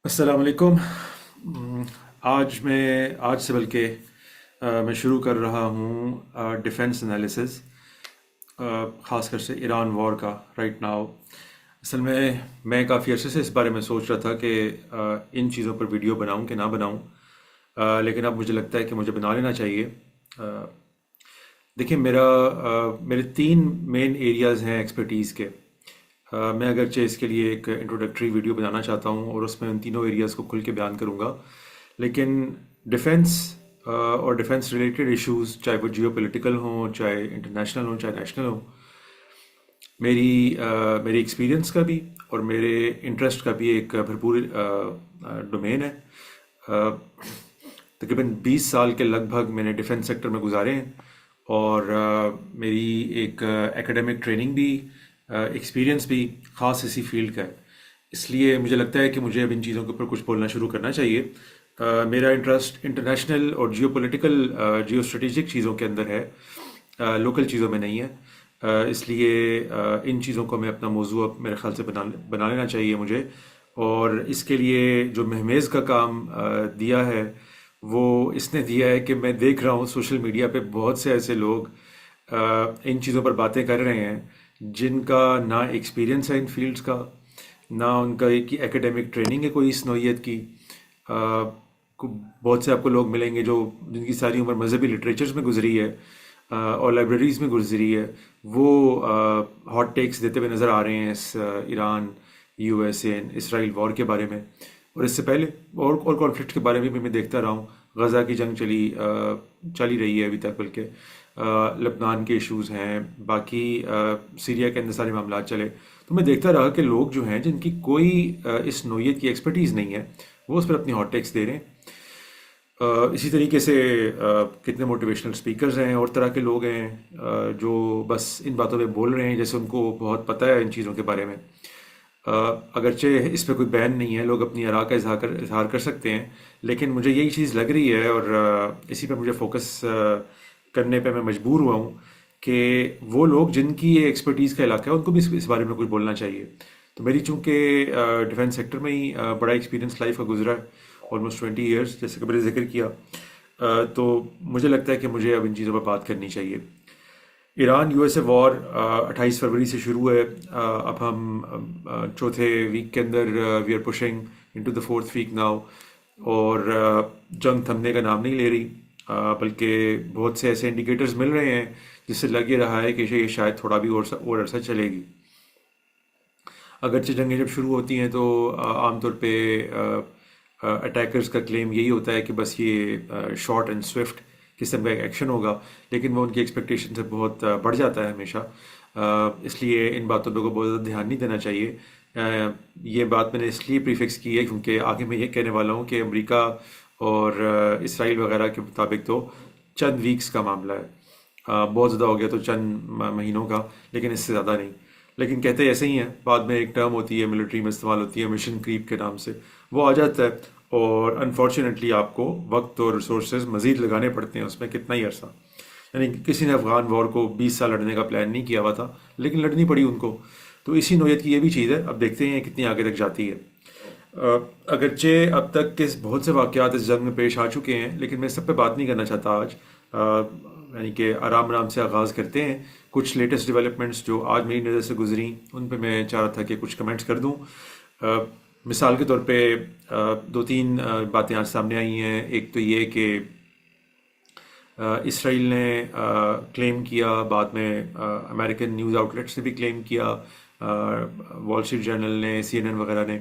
السلام علیکم۔ آج سے بلکہ میں شروع کر رہا ہوں ڈیفنس انالیسز، خاص کر سے ایران وار کا رائٹ ناؤ۔ اصل میں کافی عرصے سے اس بارے میں سوچ رہا تھا کہ ان چیزوں پر ویڈیو بناؤں کہ نہ بناؤں، لیکن اب مجھے لگتا ہے کہ مجھے بنا لینا چاہیے۔ آ، دیکھیں، میرے تین مین ایریاز ہیں ایکسپرٹیز کے۔ میں اگرچہ اس کے لیے ایک انٹروڈکٹری ویڈیو بنانا چاہتا ہوں اور اس میں ان تینوں ایریاز کو کھل کے بیان کروں گا، لیکن ڈیفنس اور ڈیفنس ریلیٹڈ ایشوز، چاہے وہ جیو پولیٹیکل ہوں، چاہے انٹرنیشنل ہوں، چاہے نیشنل ہوں، میری ایکسپیرینس کا بھی اور میرے انٹرسٹ کا بھی ایک بھرپور ڈومین ہے۔ آ، تقریباً 20 سال کے لگ بھگ میں نے ڈیفنس سیکٹر میں گزارے ہیں، اور میری ایک ایکیڈمک ٹریننگ بھی، ایکسپیرینس بھی خاص اسی فیلڈ کا ہے۔ اس لیے مجھے لگتا ہے کہ مجھے اب ان چیزوں کے اوپر کچھ بولنا شروع کرنا چاہیے۔ میرا انٹرسٹ انٹرنیشنل اور جیو پولیٹیکل، جیو اسٹریٹجک چیزوں کے اندر ہے، لوکل چیزوں میں نہیں ہے۔ اس لیے ان چیزوں کو میں اپنا موضوع اب میرے خیال سے بنا لینا چاہیے مجھے، اور اس کے لیے جو مہمیز کا کام دیا ہے وہ اس نے دیا ہے کہ میں دیکھ رہا ہوں سوشل میڈیا پہ بہت سے ایسے لوگ ان چیزوں پر باتیں کر رہے ہیں جن کا نہ ایکسپیرینس ہے ان فیلڈز کا، نہ ان کا ایک ایکیڈیمک ٹریننگ ہے کوئی اس نوعیت کی۔ آ، بہت سے آپ کو لوگ ملیں گے جن کی ساری عمر مذہبی لٹریچرز میں گزری ہے، اور لائبریریز میں گزری ہے، وہ ہاٹ ٹیکس دیتے ہوئے نظر آ رہے ہیں اس ایران یو ایس اے اسرائیل وار کے بارے میں، اور اس سے پہلے اور کانفلکٹ کے بارے میں بھی میں دیکھتا رہا ہوں۔ غزہ کی جنگ چل ہی رہی ہے ابھی تک، بلکہ لبنان کے ایشوز ہیں، باقی سیریا کے اندر سارے معاملات چلے، تو میں دیکھتا رہا کہ لوگ جو ہیں جن کی کوئی اس نوعیت کی ایکسپرٹیز نہیں ہے وہ اس پر اپنی ہاٹ ٹیکس دے رہے ہیں۔ اسی طریقے سے کتنے موٹیویشنل سپیکرز ہیں اور طرح کے لوگ ہیں جو بس ان باتوں پہ بول رہے ہیں جیسے ان کو بہت پتہ ہے ان چیزوں کے بارے میں۔ اگرچہ اس پہ کوئی بین نہیں ہے، لوگ اپنی آراء کا اظہار کر سکتے ہیں، لیکن مجھے یہی چیز لگ رہی ہے، اور اسی پہ مجھے فوکس کرنے پہ میں مجبور ہوا ہوں کہ وہ لوگ جن کی یہ ایکسپرٹیز کا علاقہ ہے ان کو بھی اس بارے میں کچھ بولنا چاہیے۔ تو میری چونکہ ڈیفنس سیکٹر میں ہی بڑا ایکسپیرینس لائف کا گزرا ہے، آلموسٹ 20 ایئرس، جیسے کہ میں نے ذکر کیا، تو مجھے لگتا ہے کہ مجھے اب ان چیزوں پر بات کرنی چاہیے۔ Iran U S A war 28 فروری سے شروع ہے۔ اب ہم چوتھے ویک کے اندر we are pushing into the fourth week now, اور جنگ تھمنے کا نام نہیں لے رہی، بلکہ بہت سے ایسے انڈیکیٹرز مل رہے ہیں جس سے لگ یہ رہا ہے کہ یہ شاید تھوڑا بھی اور عرصہ چلے گی۔ اگرچہ جنگیں جب شروع ہوتی ہیں تو عام طور پہ اٹیکرز کا کلیم یہی ہوتا ہے کہ بس یہ شارٹ اینڈ سوئفٹ قسم کا ایک ایکشن ہوگا، لیکن وہ ان کی ایکسپیکٹیشن سے بہت بڑھ جاتا ہے ہمیشہ۔ اس لیے ان باتوں پہ کو بہت زیادہ دھیان نہیں دینا چاہیے۔ یہ بات میں نے اس لیے پریفکس کی ہے کیونکہ آگے میں یہ کہنے والا ہوں کہ امریکہ اور اسرائیل وغیرہ کے مطابق تو چند ویکس کا معاملہ ہے، بہت زیادہ ہو گیا تو چند مہینوں کا، لیکن اس سے زیادہ نہیں۔ لیکن کہتے ایسے ہی ہیں، بعد میں ایک ٹرم ہوتی ہے ملٹری میں استعمال ہوتی ہے مشن کریپ کے نام سے، وہ آ جاتا ہے، اور انفارچونیٹلی آپ کو وقت اور ریسورسز مزید لگانے پڑتے ہیں اس میں کتنا ہی عرصہ۔ یعنی کسی نے افغان وار کو 20 سال لڑنے کا پلان نہیں کیا ہوا تھا، لیکن لڑنی پڑی ان کو۔ تو اسی نوعیت کی یہ بھی چیز ہے، اب دیکھتے ہیں کتنی آگے تک جاتی ہے۔ اگرچہ اب تک کے بہت سے واقعات اس جنگ میں پیش آ چکے ہیں، لیکن میں سب پہ بات نہیں کرنا چاہتا آج۔ یعنی کہ آرام آرام سے آغاز کرتے ہیں۔ کچھ لیٹسٹ ڈیولپمنٹس جو آج میری نظر سے گزریں ان پہ میں چاہ رہا تھا کہ کچھ کمنٹس کر دوں۔ مثال کے طور پہ دو تین باتیں آج سامنے آئی ہیں۔ ایک تو یہ کہ اسرائیل نے کلیم کیا، بعد میں امریکن نیوز آؤٹلیٹس نے بھی کلیم کیا، وال اسٹریٹ جرنل نے، سی این این وغیرہ نے،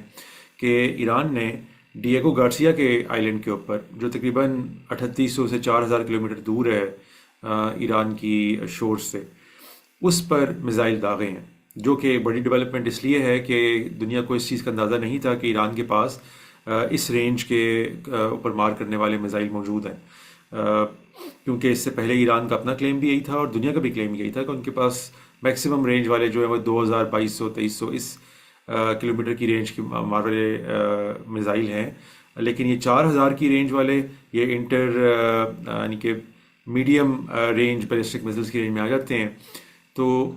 کہ ایران نے ڈیگو گارسیا کے آئی لینڈ کے اوپر، جو تقریباً 3800 سے 4000 کلومیٹر دور ہے ایران کی شور سے، اس پر میزائل داغے ہیں، جو کہ بڑی ڈیولپمنٹ اس لیے ہے کہ دنیا کو اس چیز کا اندازہ نہیں تھا کہ ایران کے پاس اس رینج کے اوپر مار کرنے والے میزائل موجود ہیں، کیونکہ اس سے پہلے ایران کا اپنا کلیم بھی یہی تھا اور دنیا کا بھی کلیم یہی تھا کہ ان کے پاس میکسیمم رینج والے جو ہیں وہ 2000، 2200، 2300 اس کلومیٹر کی رینج کی مار والے میزائل ہیں۔ لیکن یہ 4000 کی رینج والے، یہ یعنی کہ میڈیم رینج بیلسٹک میزائلز کی رینج میں آ جاتے ہیں۔ تو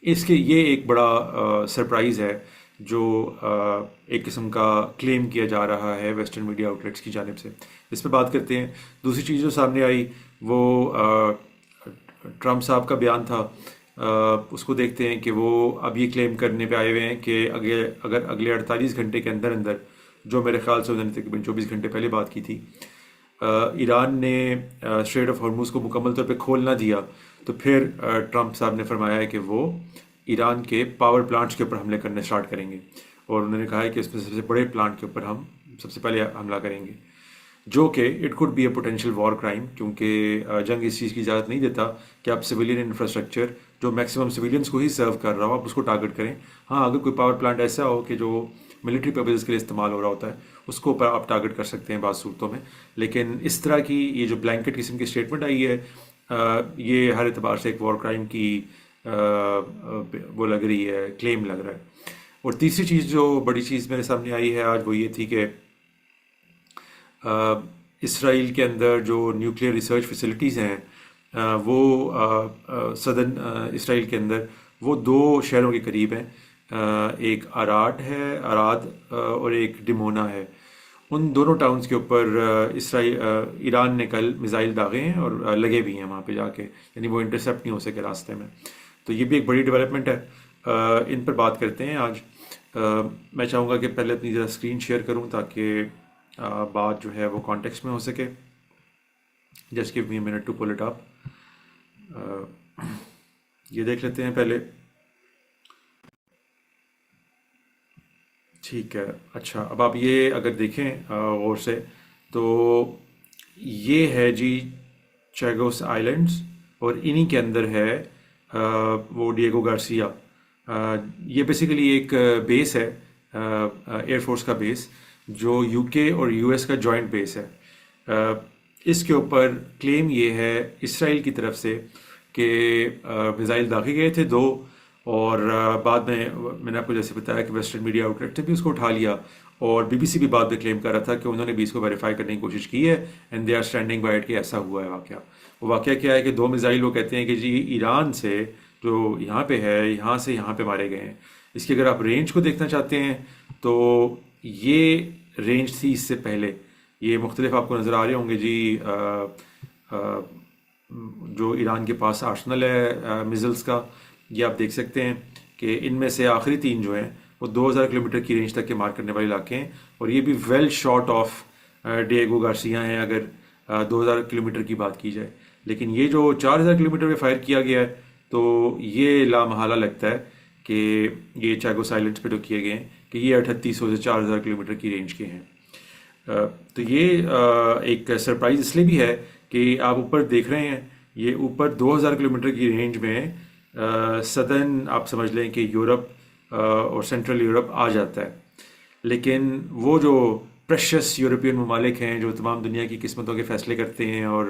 اس کے یہ ایک بڑا سرپرائز ہے جو ایک قسم کا کلیم کیا جا رہا ہے ویسٹرن میڈیا آؤٹلیٹس کی جانب سے. اس پہ بات کرتے ہیں. دوسری چیز جو سامنے آئی وہ ٹرمپ صاحب کا بیان تھا. اس کو دیکھتے ہیں کہ وہ اب یہ کلیم کرنے پہ آئے ہوئے ہیں کہ اگر اگلے 48 گھنٹے کے اندر اندر، جو میرے خیال سے انہوں نے تقریباً 24 گھنٹے پہلے بات کی تھی، ایران نے اسٹریٹ آف ہارموز کو مکمل طور پہ کھول نہ دیا، تو پھر ٹرمپ صاحب نے فرمایا ہے کہ وہ ایران کے پاور پلانٹس کے اوپر حملے کرنے سٹارٹ کریں گے، اور انہوں نے کہا ہے کہ اس میں سب سے بڑے پلانٹ کے اوپر ہم سب سے پہلے حملہ کریں گے، جو کہ it could be a potential war crime, کیونکہ جنگ اس چیز کی اجازت نہیں دیتا کہ آپ سویلین انفراسٹرکچر جو میکسیمم سویلینس کو ہی سرو کر رہا ہو آپ اس کو ٹارگٹ کریں. ہاں، اگر کوئی پاور پلانٹ ایسا ہو کہ جو ملٹری پرپز کے لیے استعمال ہو رہا ہوتا ہے اس کو اوپر آپ ٹارگٹ کر سکتے ہیں بعض صورتوں میں. لیکن اس طرح کی یہ جو بلینکٹ قسم کی اسٹیٹمنٹ آئی ہے، یہ ہر اعتبار سے ایک وار کرائم کی وہ لگ رہی ہے، کلیم لگ رہا ہے. اور تیسری چیز جو بڑی چیز میرے سامنے آئی ہے آج وہ یہ تھی کہ اسرائیل کے اندر جو نیوکلیئر ریسرچ فیسلٹیز ہیں وہ صدرن اسرائیل کے اندر وہ 2 شہروں کے قریب ہیں. ایک اراد اور ایک ڈمونا ہے. ان دونوں ٹاؤنز کے اوپر ایران نے کل میزائل داغے ہیں اور لگے بھی ہیں وہاں پہ جا کے، یعنی وہ انٹرسیپٹ نہیں ہو سکے راستے میں. تو یہ بھی ایک بڑی ڈیولپمنٹ ہے. ان پر بات کرتے ہیں آج. میں چاہوں گا کہ پہلے اپنی ذرا اسکرین شیئر کروں تاکہ بات جو ہے وہ کانٹیکسٹ میں ہو سکے. Just give me a minute to pull it up. یہ دیکھ لیتے ہیں پہلے. ٹھیک ہے. اچھا، اب آپ یہ اگر دیکھیں غور سے تو یہ ہے جی چیگوس آئلینڈز، اور انہی کے اندر ہے وہ ڈیگو گارسیا. یہ بیسیکلی ایک بیس ہے، ایئر فورس کا بیس، جو یو کے اور یو ایس کا جوائنٹ بیس ہے. اس کے اوپر کلیم یہ ہے اسرائیل کی طرف سے کہ میزائل داغے گئے تھے 2، اور بعد میں نے آپ کو جیسے بتایا کہ ویسٹرن میڈیا آؤٹلیٹ نے بھی اس کو اٹھا لیا، اور بی بی سی بھی بعد میں کلیم کر رہا تھا کہ انہوں نے بھی اس کو ویریفائی کرنے کی کوشش کی ہے، and they are standing by it کہ ایسا ہوا ہے واقعہ. وہ واقعہ کیا ہے کہ 2 میزائل وہ کہتے ہیں کہ جی ایران سے جو یہاں پہ ہے، یہاں سے یہاں پہ مارے گئے ہیں. اس کی اگر آپ رینج کو دیکھنا چاہتے ہیں تو یہ رینج تھی اس سے پہلے. یہ مختلف آپ کو نظر آ رہے ہوں گے جی، جو ایران کے پاس آرسنل ہے میزلز کا، یہ آپ دیکھ سکتے ہیں کہ ان میں سے آخری 3 جو ہیں وہ 2000 کلومیٹر کی رینج تک کے مار کرنے والے علاقے ہیں، اور یہ بھی ویل شارٹ آف ڈیگو گارسیا ہیں اگر 2000 کلومیٹر کی بات کی جائے. لیکن یہ جو 4000 کلومیٹر پہ فائر کیا گیا ہے تو یہ لامحالہ لگتا ہے کہ یہ چیگوس آئلینڈس پہ جو کیے گئے ہیں کہ یہ 3800 سے 4000 کلومیٹر کی رینج کے ہیں. تو یہ ایک سرپرائز اس لیے بھی ہے کہ آپ اوپر دیکھ رہے ہیں، یہ اوپر 2000 کلومیٹر کی رینج میں صدرن آپ سمجھ لیں کہ یورپ اور سینٹرل یورپ آ جاتا ہے. لیکن وہ جو پریشس یورپین ممالک ہیں جو تمام دنیا کی قسمتوں کے فیصلے کرتے ہیں، اور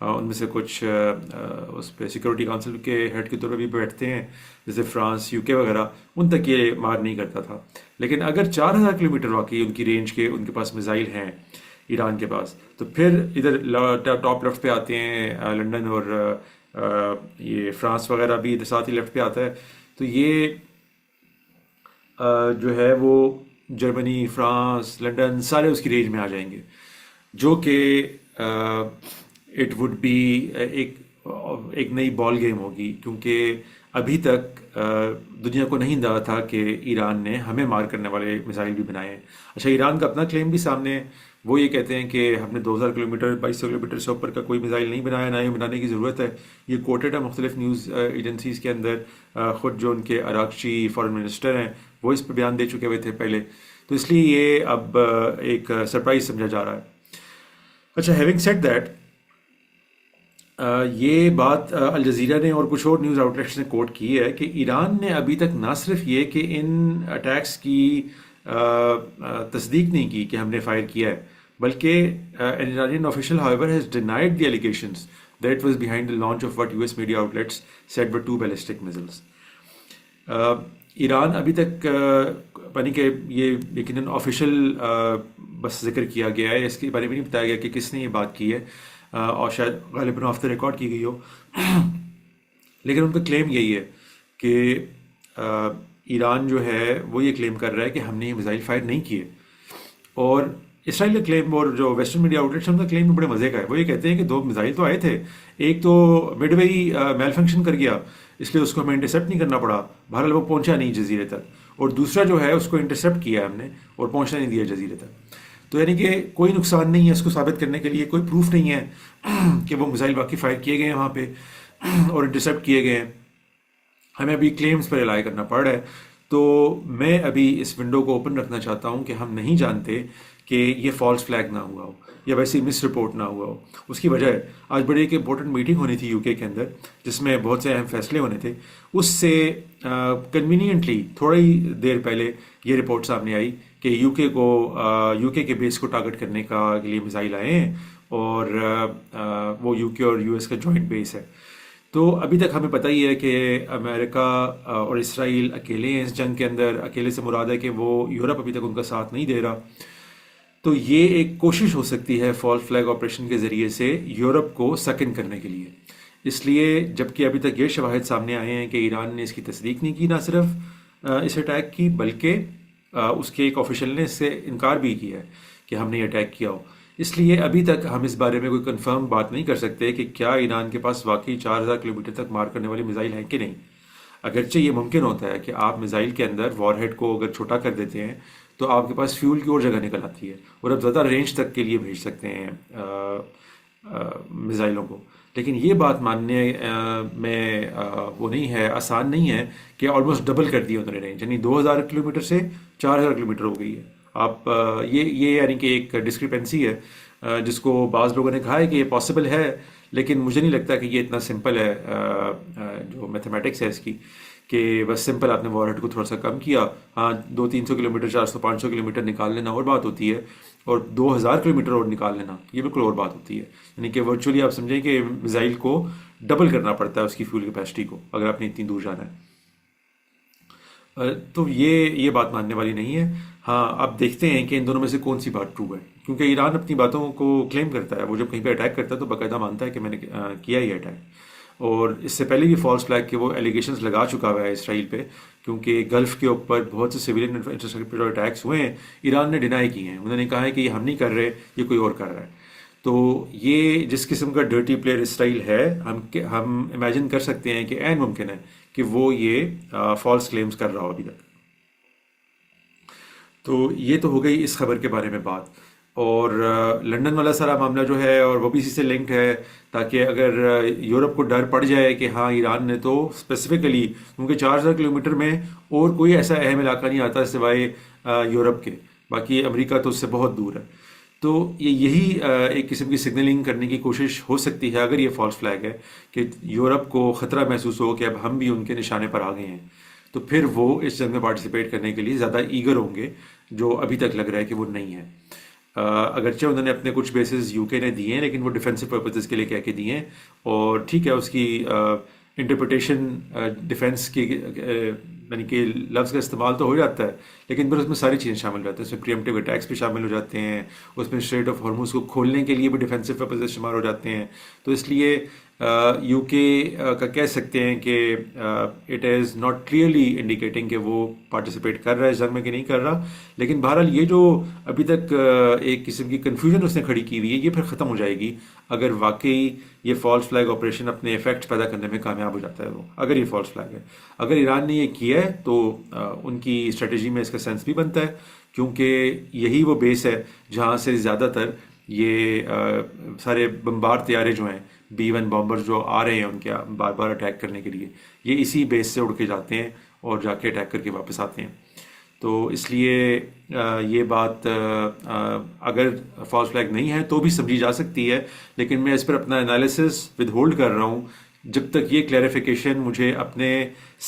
ان میں سے کچھ اس پہ سیکورٹی کونسل کے ہیڈ کے طور پہ بھی بیٹھتے ہیں جیسے فرانس، یو کے وغیرہ، ان تک یہ مار نہیں کرتا تھا. لیکن اگر 4000 کلومیٹر واقعی ان کی رینج کے ان کے پاس میزائل ہیں ایران کے پاس، تو پھر ادھر ٹاپ لیفٹ پہ آتے ہیں لنڈن، اور یہ فرانس وغیرہ بھی ادھر ساتھ ہی لیفٹ پہ آتا ہے. تو یہ جو ہے وہ جرمنی، فرانس، لنڈن سارے اس کی رینج میں آ جائیں گے، جو کہ اٹ وڈ بی ایک نئی بال گیم ہوگی، کیونکہ ابھی تک دنیا کو نہیں دعا تھا کہ ایران نے ہمیں مار کرنے والے میزائل بھی بنائے ہیں. اچھا، ایران کا اپنا کلیم بھی سامنے ہے. وہ یہ کہتے ہیں کہ ہم نے 2000 کلومیٹر 2200 کلومیٹر سے اوپر کا کوئی میزائل نہیں بنایا، نہ ہی بنانے کی ضرورت ہے. یہ کوٹیڈ ہے مختلف نیوز ایجنسیز کے اندر. خود جو ان کے عراقچی فارن منسٹر ہیں وہ اس پہ بیان دے چکے ہوئے تھے پہلے. تو اس لیے یہ اب ایک سرپرائز سمجھا جا رہا ہے. اچھا، ہیونگ سیڈ دیٹ، یہ بات الجزیرہ نے اور کچھ اور نیوز آؤٹلیٹس نے کوٹ کی ہے کہ ایران نے ابھی تک نہ صرف یہ کہ ان اٹیکس کی تصدیق نہیں کی کہ ہم نے فائر کیا ہے، بلکہ an Iranian official however has denied the allegations that it was behind the launch of what US media outlets said were 2 ballistic missiles. Iran ابھی تک پانی کہ یہ یقیناً آفیشیل بس ذکر کیا گیا ہے، اس کے بارے میں نہیں بتایا گیا کہ کس نے یہ بات کی ہے، اور شاید غالباً آف دا ریکارڈ کی گئی ہو. لیکن ان کا کلیم یہی ہے کہ ایران جو ہے وہ یہ کلیم کر رہا ہے کہ ہم نے یہ میزائل فائر نہیں کیے، اور اسرائیل کا کلیم اور جو ویسٹرن میڈیا آؤٹلیٹس ہیں ان کا کلیم بڑے مزے کا ہے. وہ یہ کہتے ہیں کہ 2 میزائل تو آئے تھے، ایک تو مڈ وے ہی میل فنکشن کر گیا، اس لیے اس کو ہمیں انٹرسیپٹ نہیں کرنا پڑا، بہرحال وہ پہنچا نہیں جزیرے تک، اور دوسرا جو ہے اس کو انٹرسیپٹ کیا ہم نے اور پہنچنا نہیں دیا جزیرے تک. تو یعنی کہ کوئی نقصان نہیں ہے، اس کو ثابت کرنے کے لیے کوئی پروف نہیں ہے کہ وہ میزائل واقعی فائر کیے گئے ہیں وہاں پہ اور انٹرسیپٹ کیے گئے ہیں. ہمیں ابھی کلیمز پر ریلائی کرنا پڑ رہا ہے. تو میں ابھی اس ونڈو کو اوپن رکھنا چاہتا ہوں کہ ہم نہیں جانتے کہ یہ فالس فلیگ نہ ہوا ہو یا ویسی مس رپورٹ نہ ہوا ہو. اس کی وجہ ہے آج بڑی ایک امپورٹنٹ میٹنگ ہونی تھی یو کے اندر جس میں بہت سے اہم فیصلے ہونے تھے. اس سے کنوینئنٹلی تھوڑی دیر پہلے یہ رپورٹ سامنے آئی کہ یو کے کے بیس کو ٹارگٹ کرنے کے لیے میزائل آئے ہیں، اور وہ یو کے اور یو ایس کا جوائنٹ بیس ہے. تو ابھی تک ہمیں پتہ ہی ہے کہ امریکہ اور اسرائیل اکیلے ہیں اس جنگ کے اندر. اکیلے سے مراد ہے کہ وہ یورپ ابھی تک ان کا ساتھ نہیں دے رہا. تو یہ ایک کوشش ہو سکتی ہے فال فلیگ آپریشن کے ذریعے سے یورپ کو سکن کرنے کے لیے. اس لیے جبکہ ابھی تک یہ شواہد سامنے آئے ہیں کہ ایران نے اس کی تصدیق نہیں کی، نہ صرف اس اٹیک کی، بلکہ اس کے ایک آفیشل نے اس سے انکار بھی کیا ہے کہ ہم نے یہ اٹیک کیا ہو. اس لیے ابھی تک ہم اس بارے میں کوئی کنفرم بات نہیں کر سکتے کہ کیا ایران کے پاس واقعی 4000 کلومیٹر تک مار کرنے والی میزائل ہیں کہ نہیں. اگرچہ یہ ممکن ہوتا ہے کہ آپ میزائل کے اندر وار ہیڈ کو اگر چھوٹا کر دیتے ہیں تو آپ کے پاس فیول کی اور جگہ نکل آتی ہے اور اب زیادہ رینج تک کے لیے بھیج سکتے ہیں میزائلوں کو. لیکن یہ بات ماننے میں وہ نہیں ہے، آسان نہیں ہے کہ آلموسٹ ڈبل کر دی انہوں نے رینج، یعنی 2000 کلومیٹر سے 4000 کلومیٹر ہو گئی ہے. آپ یہ یعنی کہ ایک ڈسکرپنسی ہے جس کو بعض لوگوں نے کہا ہے کہ یہ پاسبل ہے، لیکن مجھے نہیں لگتا کہ یہ اتنا سمپل ہے جو میتھمیٹکس ہے اس کی، کہ بس سمپل آپ نے وار ہیڈ کو تھوڑا سا کم کیا. ہاں 200-300 کلومیٹر 400-500 کلومیٹر نکال لینا اور بات ہوتی ہے، اور 2000 کلومیٹر اور نکال لینا یہ بالکل اور بات ہوتی ہے. یعنی کہ ورچولی آپ سمجھیں کہ میزائل کو ڈبل کرنا پڑتا ہے اس کی فیول کیپیسٹی کو اگر آپ نے اتنی دور جانا ہے. تو یہ بات ماننے والی نہیں ہے. ہاں اب دیکھتے ہیں کہ ان دونوں میں سے کون سی بات ٹرو ہے، کیونکہ ایران اپنی باتوں کو کلیم کرتا ہے. وہ جب کہیں پہ اٹیک کرتا ہے تو باقاعدہ مانتا ہے کہ میں نے کیا یہ اٹیک، اور اس سے پہلے بھی فالس فلیگ کے وہ ایلیگیشنز لگا چکا ہوا ہے اسرائیل پہ، کیونکہ گلف کے اوپر بہت سے سویلین انفراسٹرکچر اٹیکس ہوئے ہیں. ایران نے ڈینائی کی ہیں، انہوں نے کہا ہے کہ یہ ہم نہیں کر رہے، یہ کوئی اور کر رہا ہے. تو یہ جس قسم کا ڈرٹی پلیئر اسرائیل ہے، ہم امیجن کر سکتے ہیں کہ عین ممکن ہے کہ وہ یہ فالس کلیمز کر رہا ہو ابھی تک. تو یہ تو ہو گئی اس خبر کے بارے میں بات. اور لنڈن والا سارا معاملہ جو ہے اور وہ بھی اسی سے لنکڈ ہے، تاکہ اگر یورپ کو ڈر پڑ جائے کہ ہاں ایران نے تو اسپیسیفکلی، کیونکہ 4000 کلومیٹر میں اور کوئی ایسا اہم علاقہ نہیں آتا سوائے یورپ کے، باقی امریکہ تو اس سے بہت دور ہے. تو یہی ایک قسم کی سگنلنگ کرنے کی کوشش ہو سکتی ہے اگر یہ فالس فلیگ ہے، کہ یورپ کو خطرہ محسوس ہو کہ اب ہم بھی ان کے نشانے پر آ گئے ہیں، تو پھر وہ اس جنگ میں پارٹیسپیٹ کرنے کے لیے زیادہ ایگر ہوں گے، جو ابھی تک لگ رہا ہے کہ وہ نہیں ہے. اگرچہ انہوں نے اپنے کچھ بیسز یو کے نے دیے ہیں، لیکن وہ ڈیفینسو پرپزز کے لیے کہہ کے دیے ہیں، اور ٹھیک ہے اس کی انٹرپریٹیشن ڈیفینس کی یعنی کہ لفظ کا استعمال تو ہو جاتا ہے، لیکن پھر اس میں ساری چیزیں شامل ہو جاتی ہیں. اس میں پریمپٹیو اٹیکس بھی شامل ہو جاتے ہیں، اس میں اسٹریٹ آف ہارموز کو کھولنے کے لیے بھی ڈیفینسو پرپزز شمار ہو جاتے ہیں. تو اس لیے یو کے کا کہہ سکتے ہیں کہ it is not clearly indicating کہ وہ پارٹیسپیٹ کر رہا ہے اس جنگ میں کہ نہیں کر رہا. لیکن بہرحال یہ جو ابھی تک ایک قسم کی کنفیوژن اس نے کھڑی کی ہوئی ہے، یہ پھر ختم ہو جائے گی اگر واقعی یہ فالس فلیگ آپریشن اپنے ایفیکٹ پیدا کرنے میں کامیاب ہو جاتا ہے. وہ اگر یہ فالس فلیگ ہے، اگر ایران نے یہ کیا ہے تو ان کی اسٹریٹجی میں اس کا سینس بھی بنتا ہے، کیونکہ یہی وہ بیس ہے جہاں سے زیادہ تر یہ سارے بمبار طیارے جو ہیں B-1 بامبر جو آ رہے ہیں ان کے بار بار اٹیک کرنے کے لیے، یہ اسی بیس سے اڑ کے جاتے ہیں اور جا کے اٹیک کر کے واپس آتے ہیں. تو اس لیے یہ بات اگر فالس فلیگ نہیں ہے تو بھی سمجھی جا سکتی ہے، لیکن میں اس پر اپنا انالیسس ود ہولڈ کر رہا ہوں جب تک یہ کلیریفیکیشن مجھے اپنے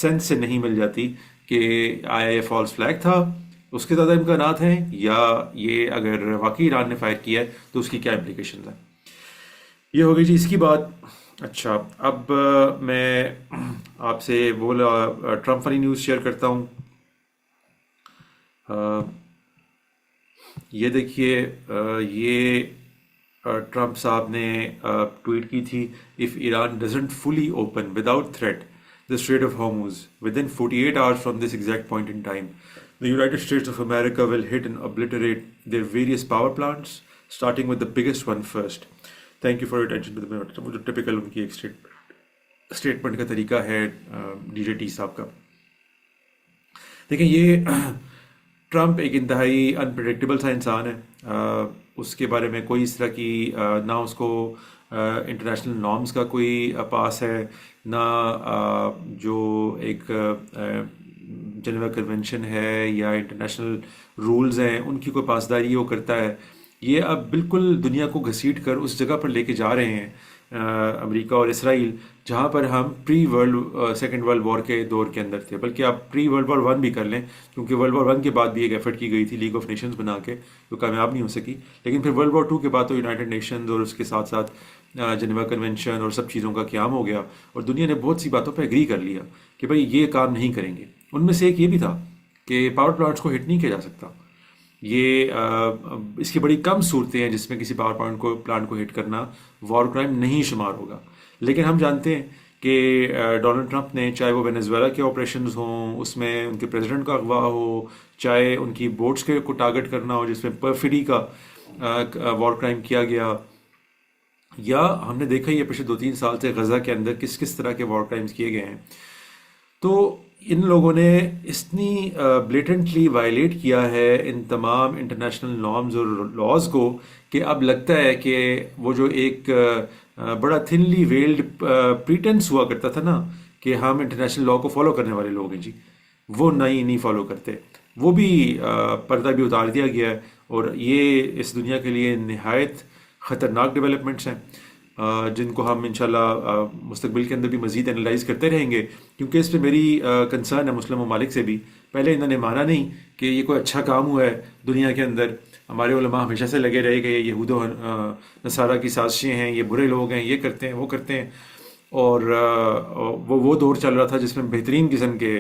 سینس سے نہیں مل جاتی کہ آیا یہ فالس فلیگ تھا، اس کے زیادہ امکانات ہیں، یا یہ اگر واقعی ایران نے فائر کیا ہے تو اس کی کیا امپلیکیشنز ہیں. یہ ہو گئی جی اس کی بات. اچھا اب میں آپ سے وہ ٹرمپ والی نیوز شیئر کرتا ہوں. یہ دیکھیے، یہ ٹرمپ صاحب نے ٹویٹ کی تھی، if Iran doesn't fully open without threat the Strait of Hormuz. Within 48 hours from this exact point in time, the United States of America will hit and obliterate their various power plants, starting with the biggest one first. Thank you for your attention to the وہ جو typical ان کی ایک statement کا طریقہ ہے D J T صاحب کا. دیکھیں یہ ٹرمپ ایک انتہائی انپریڈکٹیبل سا انسان ہے. اس کے بارے میں کوئی اس طرح کی نہ اس کو انٹرنیشنل نارمز کا کوئی پاس ہے، نہ جو ایک جنیوا کنونشن ہے یا انٹرنیشنل رولز ہیں ان کی کوئی پاسداری وہ کرتا ہے. یہ اب بالکل دنیا کو گھسیٹ کر اس جگہ پر لے کے جا رہے ہیں امریکہ اور اسرائیل جہاں پر ہم سیکنڈ ورلڈ وار کے دور کے اندر تھے. بلکہ آپ پری ورلڈ وار ون بھی کر لیں، کیونکہ ورلڈ وار ون کے بعد بھی ایک ایفرٹ کی گئی تھی لیگ آف نیشنز بنا کے، جو کامیاب نہیں ہو سکی. لیکن پھر ورلڈ وار ٹو کے بعد تو یونائٹڈ نیشنز اور اس کے ساتھ ساتھ جنیوا کنونشن اور سب چیزوں کا قیام ہو گیا، اور دنیا نے بہت سی باتوں پہ اگری کر لیا کہ بھائی یہ کام نہیں کریں گے. ان میں سے ایک یہ بھی تھا کہ پاور پلانٹس کو ہٹ نہیں کیا جا سکتا. یہ اس کی بڑی کم صورتیں ہیں جس میں کسی پاور پلانٹ کو ہٹ کرنا وار کرائم نہیں شمار ہوگا. لیکن ہم جانتے ہیں کہ ڈونلڈ ٹرمپ نے، چاہے وہ وینیزویلا کے آپریشنز ہوں اس میں ان کے پریزیڈنٹ کا اغوا ہو، چاہے ان کی بوٹس کو ٹارگٹ کرنا ہو جس میں پرفری کا وار کرائم کیا گیا، یا ہم نے دیکھا یہ پچھلے 2-3 سال سے غزہ کے اندر کس کس طرح کے وار کرائمز کیے گئے ہیں. تو ان لوگوں نے اتنی بلیٹنٹلی وائلیٹ کیا ہے ان تمام انٹرنیشنل نارمز اور لاز کو کہ اب لگتا ہے کہ وہ جو ایک بڑا تھنلی ویلڈ پریٹنس ہوا کرتا تھا نا کہ ہم انٹرنیشنل لا کو فالو کرنے والے لوگ ہیں جی، وہ نہیں فالو کرتے. وہ بھی پردہ بھی اتار دیا گیا ہے، اور یہ اس دنیا کے لیے نہایت خطرناک ڈیولپمنٹس ہیں جن کو ہم انشاءاللہ مستقبل کے اندر بھی مزید انالائز کرتے رہیں گے. کیونکہ اس پہ میری کنسرن ہے مسلم ممالک سے بھی. پہلے انہوں نے مانا نہیں کہ یہ کوئی اچھا کام ہوا ہے دنیا کے اندر. ہمارے علماء ہمیشہ سے لگے رہے کہ یہ یہود و نصارہ کی سازشیں ہیں، یہ برے لوگ ہیں، یہ کرتے ہیں وہ کرتے ہیں. اور وہ دور چل رہا تھا جس میں بہترین قسم کے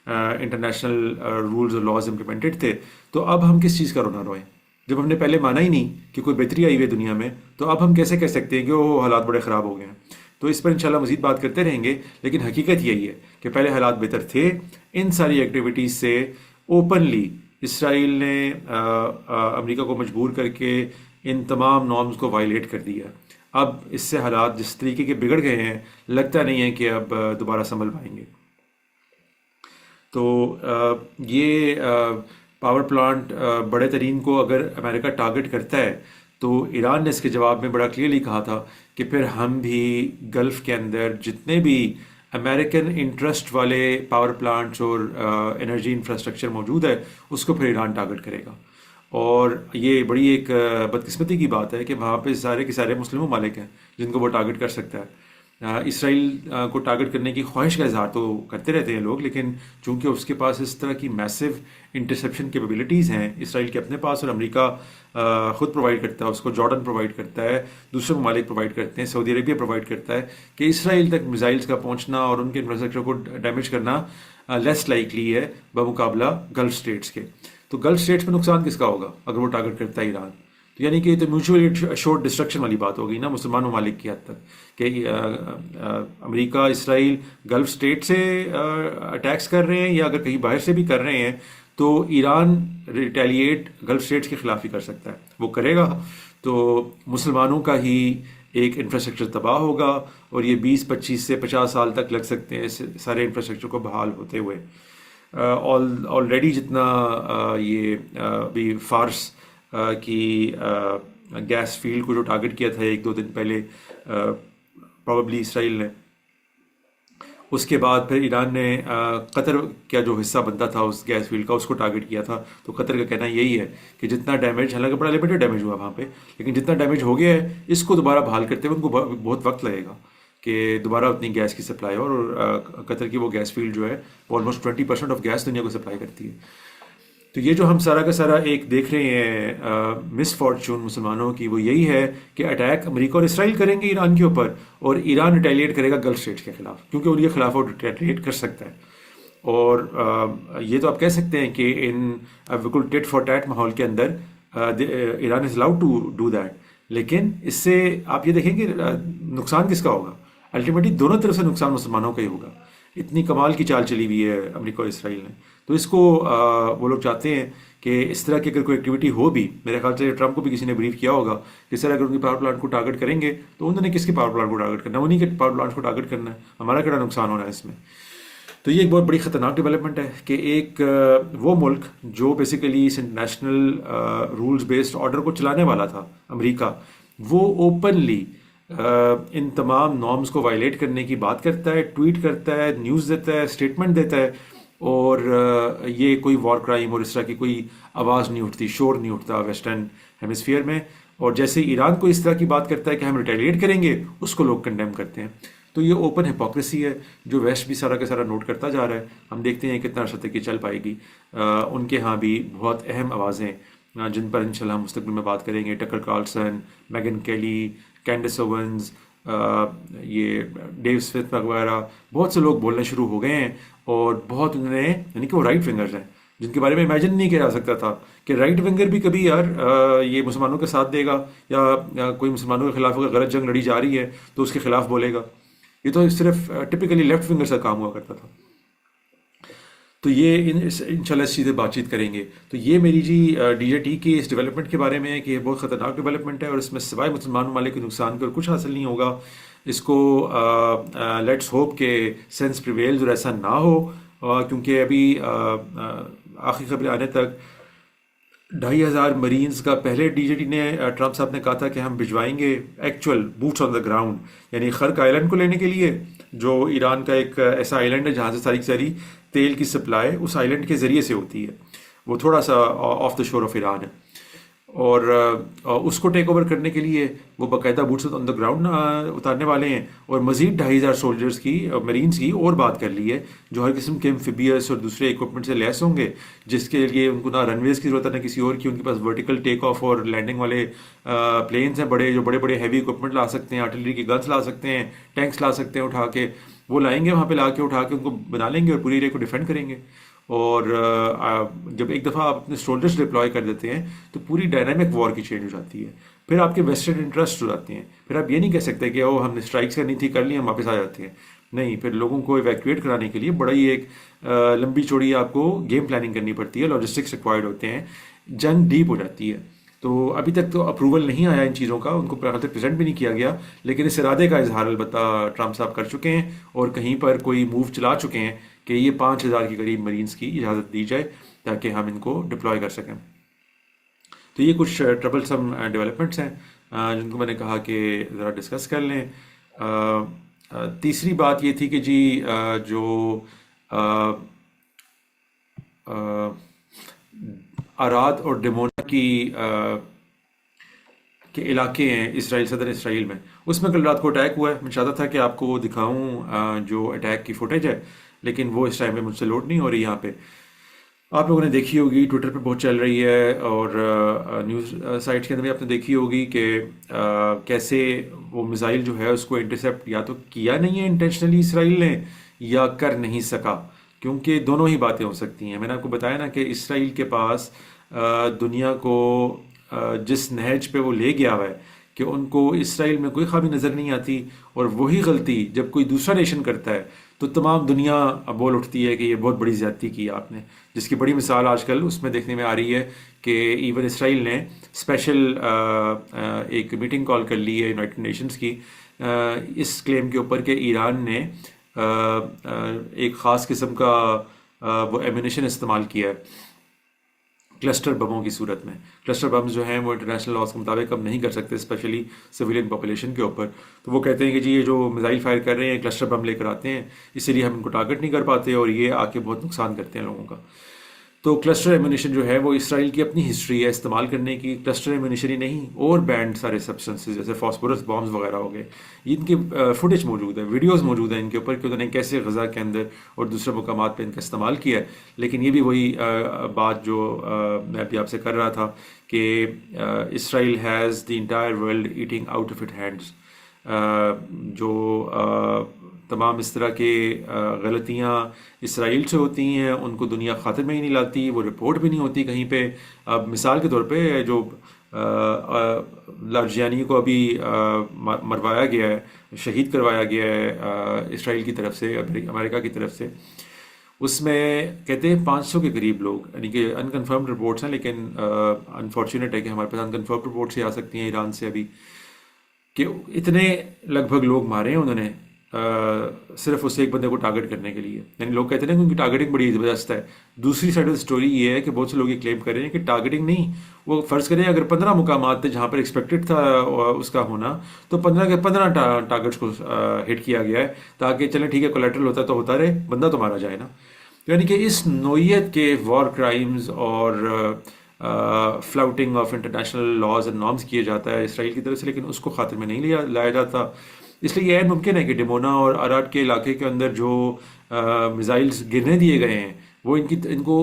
انٹرنیشنل رولز اور لاز امپلیمنٹڈ تھے. تو اب ہم کس چیز کا رونا روئیں جب ہم نے پہلے مانا ہی نہیں کہ کوئی بہتری آئی ہوئی ہے دنیا میں؟ تو اب ہم کیسے کہہ سکتے ہیں کہ وہ حالات بڑے خراب ہو گئے ہیں؟ تو اس پر انشاءاللہ مزید بات کرتے رہیں گے. لیکن حقیقت یہی ہے کہ پہلے حالات بہتر تھے. ان ساری ایکٹیویٹیز سے اوپنلی اسرائیل نے امریکہ کو مجبور کر کے ان تمام نارمز کو وائلیٹ کر دیا. اب اس سے حالات جس طریقے کے بگڑ گئے ہیں لگتا نہیں ہے کہ اب دوبارہ سنبھل پائیں گے. تو یہ پاور پلانٹ بڑے ترین کو اگر امریکہ ٹارگٹ کرتا ہے تو ایران نے اس کے جواب میں بڑا کلیئرلی کہا تھا کہ پھر ہم بھی گلف کے اندر جتنے بھی امریکن انٹرسٹ والے پاور پلانٹس اور انرجی انفراسٹرکچر موجود ہے اس کو پھر ایران ٹارگٹ کرے گا. اور یہ بڑی ایک بدقسمتی کی بات ہے کہ وہاں پہ سارے کے سارے مسلم ممالک ہیں جن کو وہ ٹارگٹ کر سکتا ہے. اسرائیل کو ٹارگٹ کرنے کی خواہش کا اظہار تو کرتے رہتے ہیں لوگ، لیکن چونکہ اس کے پاس اس طرح کی میسو انٹرسیپشن کیپیبلٹیز ہیں اسرائیل کے اپنے پاس، اور امریکہ خود پرووائڈ کرتا ہے اس کو، جارڈن پرووائڈ کرتا ہے، دوسرے ممالک پرووائڈ کرتے ہیں، سعودی عربیہ پرووائڈ کرتا ہے، کہ اسرائیل تک میزائلز کا پہنچنا اور ان کے انفراسٹرکچر کو ڈیمیج کرنا لیس لائکلی ہے بمقابلہ گلف اسٹیٹس کے. تو گلف اسٹیٹس میں نقصان کس کا ہوگا اگر وہ ٹارگٹ کرتا ہے ایران؟ تو یعنی کہ یہ تو میوچولی اشورڈ ڈسٹرکشن والی بات ہوگی نا مسلمان ممالک کی حد تک، کہ امریکہ اسرائیل گلف اسٹیٹ سے اٹیکس کر رہے ہیں یا اگر کہیں باہر سے بھی کر رہے ہیں تو ایران ریٹیلیٹ گلف اسٹیٹس کے خلاف ہی کر سکتا ہے. وہ کرے گا تو مسلمانوں کا ہی ایک انفراسٹرکچر تباہ ہوگا، اور یہ 20-25 سے 50 سال تک لگ سکتے ہیں سارے انفراسٹرکچر کو بحال ہوتے ہوئے. آلریڈی جتنا یہ ابھی فارس کی گیس فیلڈ کو جو ٹارگٹ کیا تھا 1-2 دن پہلے پروبیبلی اسرائیل نے، اس کے بعد پھر ایران نے قطر کا جو حصہ بنتا تھا اس گیس فیلڈ کا اس کو ٹارگٹ کیا تھا. تو قطر کا کہنا یہی ہے کہ جتنا ڈیمیج، حالانکہ بڑا لمیٹڈ ڈیمیج ہوا وہاں پہ، لیکن جتنا ڈیمیج ہو گیا ہے اس کو دوبارہ بحال کرتے ہوئے ان کو بہت وقت لگے گا کہ دوبارہ اتنی گیس کی سپلائی ہو. اور قطر کی وہ گیس فیلڈ جو ہے وہ آلموسٹ 20% آف گیس دنیا کو سپلائی کرتی ہے. تو یہ جو ہم سارا کا سارا ایک دیکھ رہے ہیں مس فارچون مسلمانوں کی، وہ یہی ہے کہ اٹیک امریکہ اور اسرائیل کریں گے ایران کے اوپر، اور ایران ریٹیلیٹ کرے گا گلف اسٹیٹس کے خلاف، کیونکہ ان کے خلاف وہ ریٹیلیٹ کر سکتا ہے. اور یہ تو آپ کہہ سکتے ہیں کہ ان بالکل ٹیٹ فار ٹیٹ ماحول کے اندر Iran is allowed to do that. لیکن اس سے آپ یہ دیکھیں کہ نقصان کس کا ہوگا؟ الٹیمیٹلی دونوں طرف سے نقصان مسلمانوں کا ہی ہوگا. اتنی کمال کی چال چلی ہوئی ہے امریکہ اور اسرائیل نے. تو اس کو وہ لوگ چاہتے ہیں کہ اس طرح کی اگر کوئی ایکٹیویٹی ہو بھی، میرے خیال سے ٹرمپ کو بھی کسی نے بریف کیا ہوگا کہ سر اگر ان کی پاور پلانٹ کو ٹارگٹ کریں گے تو انہوں نے کس کے پاور پلانٹ کو ٹارگٹ کرنا ہے؟ انہیں کے پاور پلانٹ کو ٹارگٹ کرنا ہے، ہمارا کیا نقصان ہونا ہے اس میں. تو یہ ایک بہت بڑی خطرناک ڈیولپمنٹ ہے کہ ایک وہ ملک جو بیسیکلی اس انٹرنیشنل رولز بیسڈ آرڈر کو چلانے والا تھا، امریکہ، وہ اوپنلی ان تمام نارمز کو وائلیٹ کرنے کی بات کرتا ہے، ٹویٹ کرتا ہے، نیوز دیتا ہے، اسٹیٹمنٹ دیتا ہے، اور یہ کوئی وار کرائم اور اس طرح کی کوئی آواز نہیں اٹھتی، شور نہیں اٹھتا ویسٹرن ہیمسفیئر میں. اور جیسے ایران کو اس طرح کی بات کرتا ہے کہ ہم ریٹیلیٹ کریں گے، اس کو لوگ کنڈیم کرتے ہیں. تو یہ اوپن ہپوکریسی ہے جو ویسٹ بھی سارا کا سارا نوٹ کرتا جا رہا ہے. ہم دیکھتے ہیں کتنا عرصہ تک یہ چل پائے گی. ان کے ہاں بھی بہت اہم آوازیں جن پر انشاءاللہ ہم مستقبل میں بات کریں گے، ٹکر کارلسن، میگن کیلی، کینڈس اوونز، یہ ڈیو اسمتھ وغیرہ، بہت سے لوگ بولنا شروع ہو گئے ہیں. اور بہت انہوں نے، یعنی کہ وہ رائٹ ونگرز ہیں جن کے بارے میں امیجن نہیں کیا جا سکتا تھا کہ رائٹ ونگر بھی کبھی یار یہ مسلمانوں کا ساتھ دے گا یا کوئی مسلمانوں کے خلاف اگر غلط جنگ لڑی جا رہی ہے تو اس کے خلاف بولے گا. یہ تو صرف ٹپکلی لیفٹ ونگر سے کام ہوا کرتا تھا. تو یہ انشاءاللہ اس چیزیں بات چیت کریں گے. تو یہ میری جی ڈی جے ٹی کی اس ڈیولپمنٹ کے بارے میں ہے کہ یہ بہت خطرناک ڈیولپمنٹ ہے اور اس میں سوائے مسلمان ممالک کے نقصان کے اور کچھ حاصل نہیں ہوگا. اس کو لیٹس ہوپ کہ سینس پریویلز اور ایسا نہ ہو، کیونکہ ابھی آخری خبریں آنے تک 2,500 مرینز کا پہلے ڈی جے ٹی نے، ٹرمپ صاحب نے کہا تھا کہ ہم بھجوائیں گے actual boots on the ground, یعنی خرق آئلینڈ کو لینے کے لیے، جو ایران کا ایک ایسا آئلینڈ ہے جہاں سے ساری کی ساری تیل کی سپلائی اس آئلینڈ کے ذریعے سے ہوتی ہے. وہ تھوڑا سا آف دا شور آف ایران ہے، اور اس کو ٹیک اوور کرنے کے لیے وہ باقاعدہ بوٹس آن دا گراؤنڈ اتارنے والے ہیں. اور مزید 2,500 سولجرز کی، مرینز کی اور بات کر لی ہے جو ہر قسم کے ایمفیبیس اور دوسرے اکوپمنٹ سے لیس ہوں گے، جس کے لیے ان کو نہ رن ویز کی ضرورت ہے نہ کسی اور کی. ان کے پاس ورٹیکل ٹیک آف اور لینڈنگ والے پلینز ہیں بڑے، جو بڑے بڑے ہیوی اکوپمنٹ لا سکتے ہیں، آرٹلری کی گنس لا سکتے ہیں، ٹینکس لا سکتے ہیں اٹھا کے. وہ لائیں گے وہاں پہ، لا کے اٹھا کے ان کو بنا لیں گے اور پوری ایریا کو ڈیفینڈ کریں گے. اور جب ایک دفعہ آپ اپنے سولجرز ڈپلوائے کر دیتے ہیں تو پوری ڈائنامک وار کی چینج ہو جاتی ہے. پھر آپ کے ویسٹرن انٹرسٹ ہو جاتے ہیں. پھر آپ یہ نہیں کہہ سکتے کہ او ہم نے اسٹرائکس کرنی تھی، کر لی، ہم واپس آ جاتے ہیں. نہیں، پھر لوگوں کو ایویکویٹ کرانے کے لیے بڑا ہی ایک لمبی چوڑی آپ کو گیم پلاننگ کرنی پڑتی ہے، لاجسٹکس ریکوائرڈ ہوتے ہیں، جنگ ڈیپ ہو جاتی ہے. تو ابھی تک تو اپروول نہیں آیا ان چیزوں کا، ان کو پریزنٹ بھی نہیں کیا گیا، لیکن اس ارادے کا اظہار البتہ ٹرمپ صاحب کر چکے ہیں اور کہیں پر کوئی موو چلا چکے ہیں کہ یہ 5,000 کے قریب مرینز کی اجازت دی جائے تاکہ ہم ان کو ڈپلوائے کر سکیں. تو یہ کچھ ٹربل سم ڈیولپمنٹس ہیں جن کو میں نے کہا کہ ذرا ڈسکس کر لیں. تیسری بات یہ تھی کہ جی جو آراد اور ڈیمونا کے علاقے ہیں اسرائیل، صدر اسرائیل میں، اس میں کل رات کو اٹیک ہوا ہے. میں چاہتا تھا کہ آپ کو وہ دکھاؤں جو اٹیک کی فوٹیج ہے، لیکن وہ اس ٹائم پہ مجھ سے لوڈ نہیں ہو رہی. یہاں پہ آپ لوگوں نے دیکھی ہوگی، ٹویٹر پہ بہت چل رہی ہے اور نیوز سائٹس کے اندر بھی آپ نے دیکھی ہوگی کہ کیسے وہ میزائل جو ہے اس کو انٹرسیپٹ یا تو کیا نہیں ہے انٹینشنلی اسرائیل نے، یا کر نہیں سکا، کیونکہ دونوں ہی باتیں ہو سکتی ہیں. میں نے آپ کو بتایا نا کہ اسرائیل کے پاس دنیا کو جس نہج پہ وہ لے گیا ہوا ہے کہ ان کو اسرائیل میں کوئی خامی نظر نہیں آتی، اور وہی غلطی جب کوئی دوسرا نیشن کرتا ہے تو تمام دنیا بول اٹھتی ہے کہ یہ بہت بڑی زیادتی کی آپ نے. جس کی بڑی مثال آج کل اس میں دیکھنے میں آ رہی ہے کہ ایون اسرائیل نے اسپیشل ایک میٹنگ کال کر لی ہے یونائٹڈ نیشنز کی اس کلیم کے اوپر کہ ایران نے ایک خاص قسم کا وہ ایمونیشن استعمال کیا ہے کلسٹر بموں کی صورت میں. کلسٹر بمز جو ہیں وہ انٹرنیشنل لاز کے مطابق ہم نہیں کر سکتے، اسپیشلی سویلین پاپولیشن کے اوپر. تو وہ کہتے ہیں کہ جی یہ جو میزائل فائر کر رہے ہیں کلسٹر بم لے کر آتے ہیں، اسی لیے ہم ان کو ٹارگٹ نہیں کر پاتے اور یہ آ کے بہت نقصان کرتے ہیں لوگوں کا. تو کلسٹر ایمونیشن جو ہے وہ اسرائیل کی اپنی ہسٹری ہے استعمال کرنے کی. کلسٹر ایمونیشن ہی نہیں، اور بینڈ سارے سبسٹنسز جیسے فاسفورس بامز وغیرہ ہو گئے، ان کی فوٹیج موجود ہے، ویڈیوز موجود ہیں ان کے اوپر کہ انہوں نے کیسے غزہ کے اندر اور دوسرے مقامات پہ ان کا استعمال کیا ہے. لیکن یہ بھی وہی بات جو میں ابھی آپ سے کر رہا تھا کہ Israel has the entire world eating out of its hands. جو تمام اس طرح کے غلطیاں اسرائیل سے ہوتی ہیں، ان کو دنیا خاطر میں ہی نہیں لاتی، وہ رپورٹ بھی نہیں ہوتی کہیں پہ. اب مثال کے طور پہ جو لارجیانی کو ابھی مروایا گیا ہے، شہید کروایا گیا ہے اسرائیل کی طرف سے، امریکہ کی طرف سے، اس میں کہتے ہیں 500 کے قریب لوگ، یعنی کہ انکنفرمڈ رپورٹس ہیں، لیکن انفارچونیٹ ہے کہ ہمارے پاس انکنفرمڈ رپورٹس ہی آ سکتی ہیں ایران سے ابھی، کہ اتنے لگ بھگ لوگ مارے ہیں انہوں نے صرف اس ایک بندے کو ٹارگٹ کرنے کے لیے. یعنی لوگ کہتے ہیں کہ ان کی ٹارگیٹنگ بڑی زبردست ہے. دوسری سائڈ آف اسٹوری یہ ہے کہ بہت سے لوگ یہ کلیم کر رہے ہیں کہ ٹارگیٹنگ نہیں، وہ فرض کریں اگر 15 مقامات تھے جہاں پر ایکسپیکٹڈ تھا اس کا ہونا، تو 15 کے 15 ٹارگٹس کو ہٹ کیا گیا ہے تاکہ چلیں ٹھیک ہے کولیٹرل ہوتا تو ہوتا رہے، بندہ تو مارا جائے نا. یعنی کہ اس نوعیت کے وار کرائمز اور flouting of international laws and norms کیے جاتا ہے اسرائیل کی طرف سے، لیکن اس کو خاطر میں نہیں لایا جاتا. اس لیے یہ ممکن ہے کہ ڈمونا اور آراد کے علاقے کے اندر جو میزائلز گرنے دیے گئے ہیں وہ ان کو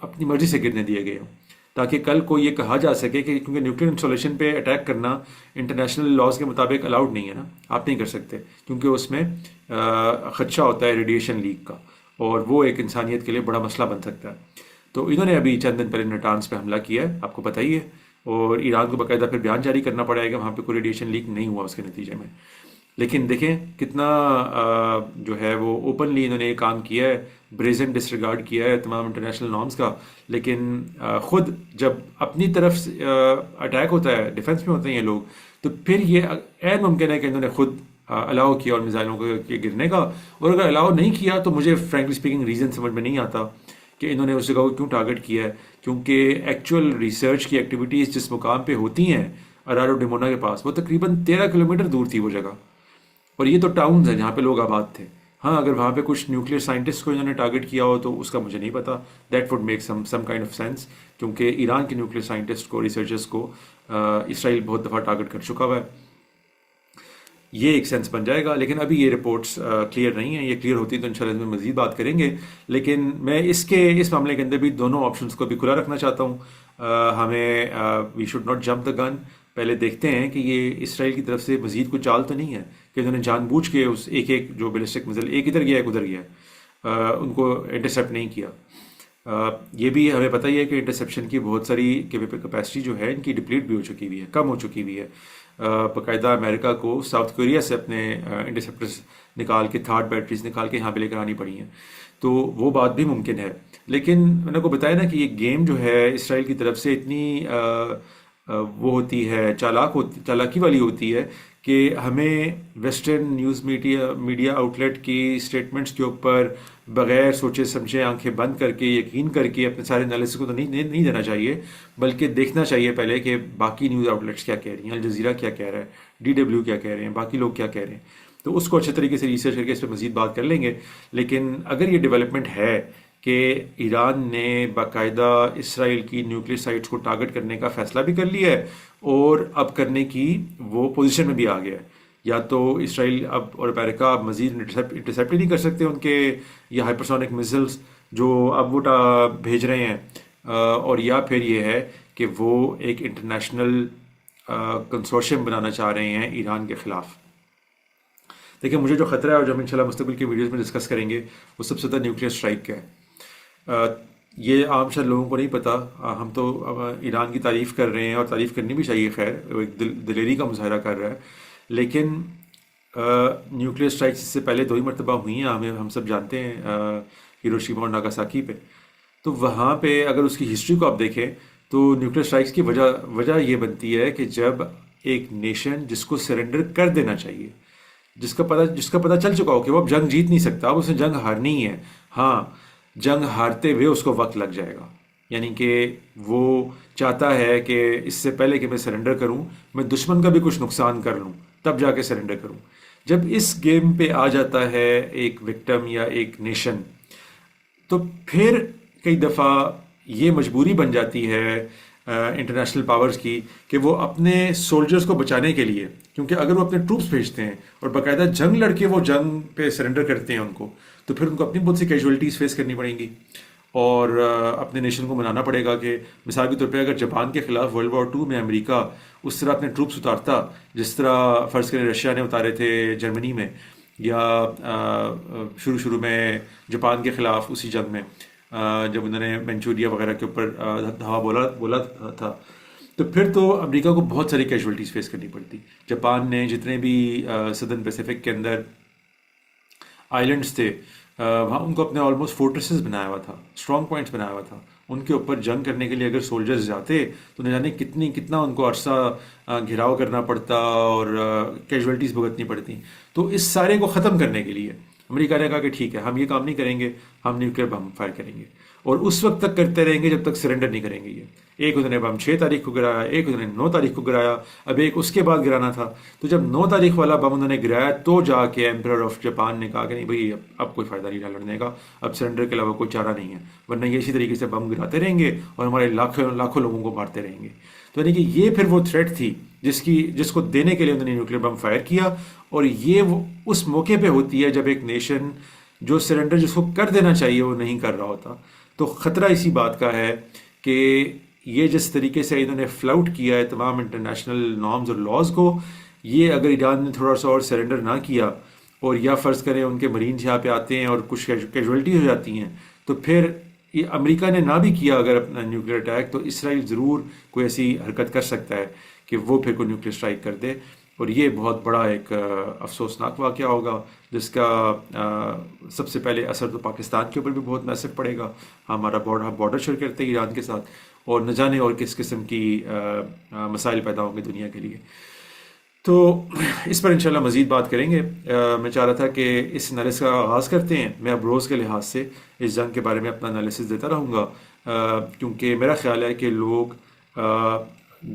اپنی مرضی سے گرنے دیے گئے ہوں، تاکہ کل کو یہ کہا جا سکے کہ کیونکہ نیوکلیر انسٹالیشن پہ اٹیک کرنا انٹرنیشنل لاز کے مطابق الاؤڈ نہیں ہے نا، آپ نہیں کر سکتے، کیونکہ اس میں خدشہ ہوتا ہے ریڈیشن لیک کا، اور وہ ایک انسانیت کے لیے بڑا مسئلہ بن سکتا ہے. تو انہوں نے ابھی چند دن پہلے نٹانز پہ حملہ کیا ہے، آپ کو پتہ ہی ہے، اور ایران کو باقاعدہ پھر بیان جاری کرنا پڑا ہے کہ وہاں پہ کوئی ریڈیشن لیک نہیں ہوا اس کے نتیجے میں. لیکن دیکھیں کتنا جو ہے وہ اوپنلی انہوں نے یہ کام کیا ہے، بریزن ڈسریگارڈ کیا ہے تمام انٹرنیشنل نارمز کا، لیکن خود جب اپنی طرف اٹیک ہوتا ہے، ڈیفنس میں ہوتے ہیں یہ لوگ، تو پھر یہ عین ممکن ہے کہ انہوں نے خود الاؤ کیا اور میزائلوں کے گرنے کا. اور اگر الاؤ نہیں کیا تو مجھے فرینکلی اسپیکنگ ریزن سمجھ میں نہیں آتا کہ انہوں نے اس جگہ کو کیوں ٹارگٹ کیا ہے، کیونکہ ایکچوئل ریسرچ کی ایکٹیویٹیز جس مقام پہ ہوتی ہیں ارار و ڈمونا کے پاس، وہ تقریباً 13 کلومیٹر دور تھی وہ جگہ، اور یہ تو ٹاؤنز ہیں جہاں پہ لوگ آباد تھے. ہاں اگر وہاں پہ کچھ نیوکلیر سائنٹسٹ کو انہوں نے ٹارگٹ کیا ہو تو اس کا مجھے نہیں پتا، that would make some kind of sense, کیونکہ ایران کے نیوکلیر سائنٹسٹ کو، ریسرچرز کو اسرائیل بہت دفعہ ٹارگٹ کر چکا ہوا ہے. یہ ایک سینس بن جائے گا، لیکن ابھی یہ رپورٹس کلیئر نہیں ہیں. یہ کلیئر ہوتی تو انشاءاللہ اس میں مزید بات کریں گے. لیکن میں اس معاملے کے اندر بھی دونوں آپشنس کو بھی کھلا رکھنا چاہتا ہوں. ہمیں وی شوڈ ناٹ جمپ دا گن. پہلے دیکھتے ہیں کہ یہ اسرائیل کی طرف سے مزید کوئی چال تو نہیں ہے کہ انہوں نے جان بوجھ کے اس ایک جو بیلسٹک میزائل ایک ادھر گیا ایک ادھر گیا ان کو انٹرسیپٹ نہیں کیا. یہ بھی ہمیں پتہ ہی ہے کہ انٹرسیپشن کی بہت ساری کیپیسٹی جو ہے ان کی ڈپلیٹ بھی ہو چکی ہوئی ہے، کم ہو چکی ہوئی ہے. باقاعدہ امریکہ کو ساؤتھ کوریا سے اپنے انٹرسیپٹرز نکال کے، تھرڈ بیٹریز نکال کے یہاں پہ لے کر آنی پڑی ہیں، تو وہ بات بھی ممکن ہے. لیکن میں نے کو بتایا نا کہ یہ گیم جو ہے اسرائیل کی طرف سے اتنی وہ ہوتی ہے، چالاکی والی ہوتی ہے کہ ہمیں ویسٹرن نیوز میڈیا آؤٹلیٹ کی اسٹیٹمنٹس کے اوپر بغیر سوچے سمجھے آنکھیں بند کر کے یقین کر کے اپنے سارے انالیسس کو تو نہیں دینا چاہیے، بلکہ دیکھنا چاہیے پہلے کہ باقی نیوز آؤٹلیٹس کیا کہہ رہی ہیں، الجزیرہ کیا کہہ رہا ہے، DW کیا کہہ رہے ہیں، باقی لوگ کیا کہہ رہے ہیں. تو اس کو اچھے طریقے سے ریسرچ کر کے اس پہ مزید بات کر لیں گے. لیکن اگر یہ ڈیولپمنٹ ہے کہ ایران نے باقاعدہ اسرائیل کی نیوکلیر سائٹس کو ٹارگٹ کرنے کا فیصلہ بھی کر لیا ہے اور اب کرنے کی وہ پوزیشن میں بھی آ گیا ہے، یا تو اسرائیل اب اور امریکہ اب مزید انٹرسیپٹ ہی نہیں کر سکتے ان کے یہ ہائپرسونک میزائلز جو اب وہ بھیج رہے ہیں، اور یا پھر یہ ہے کہ وہ ایک انٹرنیشنل کنسورشیم بنانا چاہ رہے ہیں ایران کے خلاف. دیکھیں مجھے جو خطرہ ہے اور جو ہم انشاءاللہ مستقبل کی ویڈیوز میں ڈسکس کریں گے وہ سب سے زیادہ نیوکلیر اسٹرائک کا ہے. یہ عام شاید لوگوں کو نہیں پتا. ہم تو ایران کی تعریف کر رہے ہیں اور تعریف کرنی بھی چاہیے، خیر وہ ایک دلیری کا مظاہرہ کر رہا ہے، لیکن نیوکلیر اسٹرائکس اس سے پہلے 2 ہی مرتبہ ہوئی ہیں، ہم سب جانتے ہیں، ہیروشیما اور ناگاساکی پہ. تو وہاں پہ اگر اس کی ہسٹری کو آپ دیکھیں تو نیوکلیر اسٹرائکس کی وجہ یہ بنتی ہے کہ جب ایک نیشن جس کو سرنڈر کر دینا چاہیے، جس کا پتہ چل چکا ہو کہ وہ اب جنگ جیت نہیں سکتا، اب اسے جنگ ہارنی ہے، ہاں جنگ ہارتے ہوئے اس کو وقت لگ جائے گا، یعنی کہ وہ چاہتا ہے کہ اس سے پہلے کہ میں سرنڈر کروں میں دشمن کا بھی کچھ نقصان کر لوں تب جا کے سرنڈر کروں. جب اس گیم پہ آ جاتا ہے ایک وکٹم یا ایک نیشن، تو پھر کئی دفعہ یہ مجبوری بن جاتی ہے انٹرنیشنل پاورز کی کہ وہ اپنے سولجرز کو بچانے کے لیے، کیونکہ اگر وہ اپنے ٹروپس بھیجتے ہیں اور باقاعدہ جنگ لڑ کے وہ جنگ پہ سرنڈر کرتے ہیں ان کو، تو پھر ان کو اپنی بہت سی کیجولیٹیز فیس کرنی پڑیں گی اور اپنے نیشن کو منانا پڑے گا. کہ مثال کے طور پہ اگر جاپان کے خلاف ورلڈ وار 2 میں امریکہ اس طرح اپنے ٹروپس اتارتا جس طرح فرض کریں رشیا نے اتارے تھے جرمنی میں، یا شروع میں جاپان کے خلاف اسی جنگ میں جب انہوں نے منچوریا وغیرہ کے اوپر دھاوا بولا تھا، تو پھر تو امریکہ کو بہت ساری کیجولٹیز فیس کرنی پڑتی. جاپان نے جتنے بھی سدرن پیسیفک کے اندر آئلینڈس تھے وہاں ان کو اپنے آلموسٹ فورٹریسز بنایا ہوا تھا، اسٹرانگ پوائنٹس بنایا ہوا تھا. ان کے اوپر جنگ کرنے کے لیے اگر سولجرز جاتے تو نہ جانے کتنا ان کو عرصہ گھیراؤ کرنا پڑتا اور کیجولٹیز بھگتنی پڑتی. تو اس سارے کو ختم کرنے کے لیے امریکہ نے کہا کہ ٹھیک ہے ہم یہ کام نہیں کریں گے، ہم نیوکلیر بم فائر کریں گے، اور اس وقت تک کرتے رہیں گے جب تک سرنڈر نہیں کریں گے. ایک انہوں نے بم 6 تاریخ کو گرایا، ایک انہوں نے 9 تاریخ کو گرایا، اب ایک اس کے بعد گرانا تھا. تو جب 9 تاریخ والا بم انہوں نے گرایا تو جا کے ایمپرر آف جاپان نے کہا کہ نہیں بھائی اب کوئی فائدہ نہیں رہا لڑنے کا، اب سرنڈر کے علاوہ کوئی چارہ نہیں ہے، ورنہ یہ اسی طریقے سے بم گراتے رہیں گے اور ہمارے لاکھوں لوگوں کو مارتے رہیں گے. تو یعنی کہ یہ پھر وہ تھریٹ تھی جس کو دینے کے لیے انہوں نے نیوکلیر بم فائر کیا. اور یہ اس موقع پہ ہوتی ہے جب ایک نیشن جو سرنڈر جس کو کر دینا چاہیے وہ نہیں کر رہا ہوتا. تو خطرہ اسی بات کا ہے کہ یہ جس طریقے سے انہوں نے فلاؤٹ کیا ہے تمام انٹرنیشنل نارمز اور لاز کو، یہ اگر ایران نے تھوڑا سا اور سرنڈر نہ کیا اور یا فرض کریں ان کے مرینز یہاں پہ آتے ہیں اور کچھ کیجولٹی ہو جاتی ہیں، تو پھر یہ امریکہ نے نہ بھی کیا اگر اپنا نیوکلیر اٹیک، تو اسرائیل ضرور کوئی ایسی حرکت کر سکتا ہے کہ وہ پھر کوئی نیوکلیر اسٹرائک کر دے. اور یہ بہت بڑا ایک افسوسناک واقعہ ہوگا جس کا سب سے پہلے اثر تو پاکستان کے اوپر بھی بہت میسر پڑے گا. ہمارا بارڈر شیئر کرتے ہیں ایران کے ساتھ، اور نہ جانے اور کس قسم کی مسائل پیدا ہوں گے دنیا کے لیے. تو اس پر انشاءاللہ مزید بات کریں گے. میں چاہ رہا تھا کہ اس انالیسس کا آغاز کرتے ہیں. میں اب روز کے لحاظ سے اس جنگ کے بارے میں اپنا انالیسس دیتا رہوں گا، کیونکہ میرا خیال ہے کہ لوگ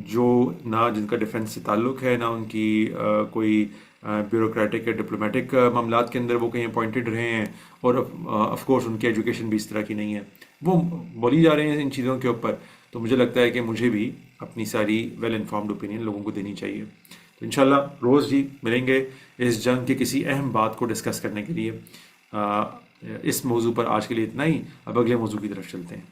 جو نہ جن کا ڈیفنس سے تعلق ہے، نہ ان کی کوئی بیوروکریٹک یا ڈپلومیٹک معاملات کے اندر وہ کہیں اپوائنٹڈ رہے ہیں، اور آف کورس ان کی ایجوکیشن بھی اس طرح کی نہیں ہے، وہ بولی جا رہے ہیں ان چیزوں کے اوپر. تو مجھے لگتا ہے کہ مجھے بھی اپنی ساری ویل انفارمڈ اوپینین لوگوں کو دینی چاہیے. تو انشاءاللہ روز جی ملیں گے اس جنگ کے کسی اہم بات کو ڈسکس کرنے کے لیے. اس موضوع پر آج کے لیے اتنا ہی. اب اگلے موضوع کی طرف چلتے ہیں.